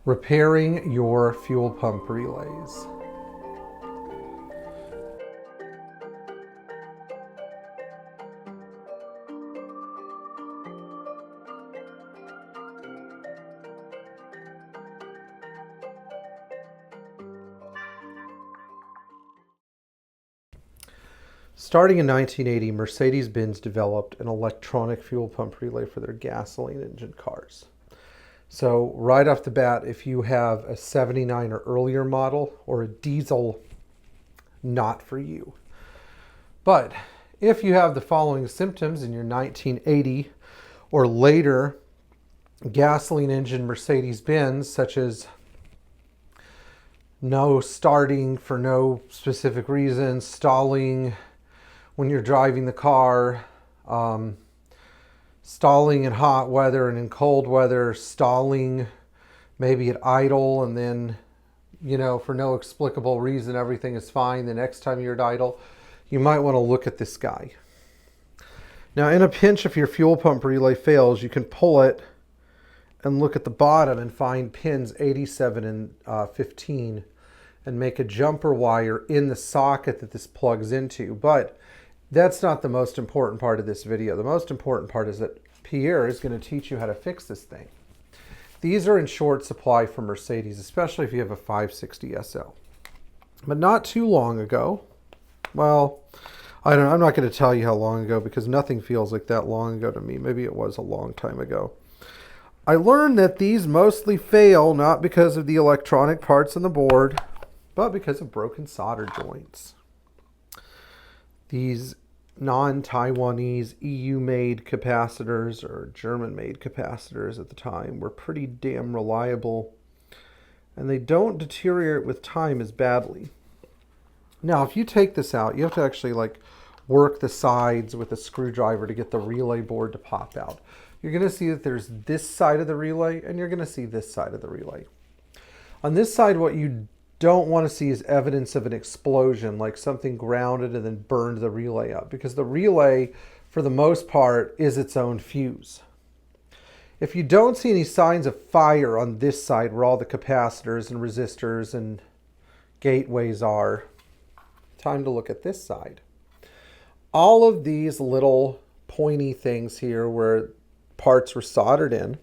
Repairing your fuel pump relays. Starting in 1980, Mercedes Benz developed an electronic fuel pump relay for their gasoline engine cars. So right off the bat, if you have a 79 or earlier model or a diesel, not for you. But if you have the following symptoms in your 1980 or later gasoline engine Mercedes Benz, such as no starting for no specific reason, stalling when you're driving the car, stalling in hot weather and in cold weather, stalling maybe at idle, and then, for no explicable reason, everything is fine the next time you're at idle, you might want to look at this guy. Now, in a pinch, if your fuel pump relay fails, you can pull it and look at the bottom and find pins 87 and 15 and make a jumper wire in the socket that this plugs into. But that's not the most important part of this video. The most important part is that Pierre is going to teach you how to fix this thing. These are in short supply for Mercedes, especially if you have a 560 SL. But not too long ago, well, I'm not going to tell you how long ago because nothing feels like that long ago to me. Maybe it was a long time ago. I learned that these mostly fail not because of the electronic parts on the board, but because of broken solder joints. These non-Taiwanese EU-made capacitors or German-made capacitors at the time were pretty damn reliable, and they don't deteriorate with time as badly. Now, if you take this out, you have to actually work the sides with a screwdriver to get the relay board to pop out. You're going to see that there's this side of the relay, and you're going to see this side of the relay. On this side, what you don't want to see is evidence of an explosion, like something grounded and then burned the relay up, because the relay, for the most part, is its own fuse. If you don't see any signs of fire on this side where all the capacitors and resistors and gateways are, time to look at this side. All of these little pointy things here where parts were soldered in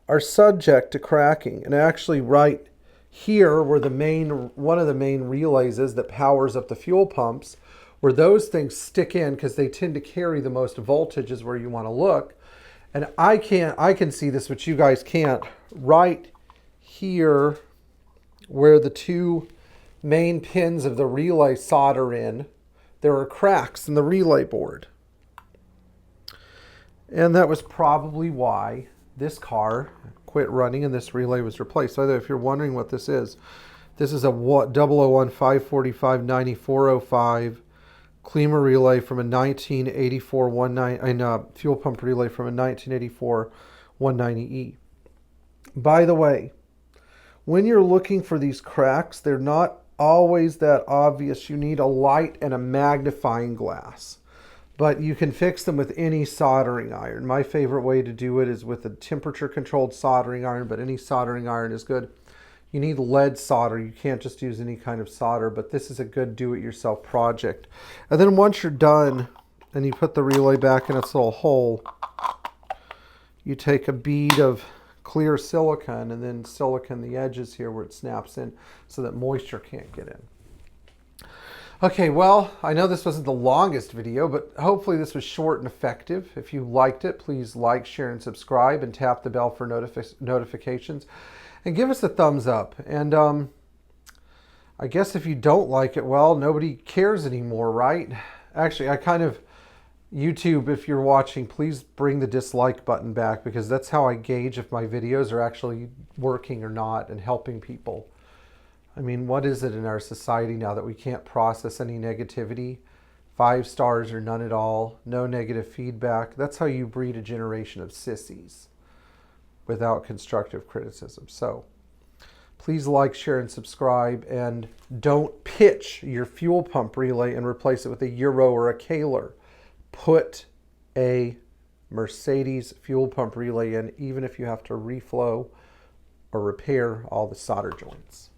are subject to cracking, and actually right here, where one of the main relays is that powers up the fuel pumps, where those things stick in because they tend to carry the most voltage is where you want to look. And I can see this, but you guys can't. Right here, where the two main pins of the relay solder in, there are cracks in the relay board. And that was probably why this car quit running and this relay was replaced. So if you're wondering what this is a 001-545-9405 Klima relay from a 1984 and fuel pump relay from a 1984 190E. By the way, when you're looking for these cracks, they're not always that obvious. You need a light and a magnifying glass. But you can fix them with any soldering iron. My favorite way to do it is with a temperature-controlled soldering iron, but any soldering iron is good. You need lead solder. You can't just use any kind of solder, but this is a good do-it-yourself project. And then once you're done and you put the relay back in its little hole, you take a bead of clear silicone and then silicone the edges here where it snaps in so that moisture can't get in. Okay, well, I know this wasn't the longest video, but hopefully this was short and effective. If you liked it, please like, share, and subscribe, and tap the bell for notifications. And give us a thumbs up. And I guess if you don't like it, well, nobody cares anymore, right? Actually, YouTube, if you're watching, please bring the dislike button back, because that's how I gauge if my videos are actually working or not and helping people. I mean, what is it in our society now that we can't process any negativity? 5 stars or none at all, no negative feedback. That's how you breed a generation of sissies without constructive criticism. So please like, share, and subscribe, and don't pitch your fuel pump relay and replace it with a Euro or a Kaler. Put a Mercedes fuel pump relay in, even if you have to reflow or repair all the solder joints.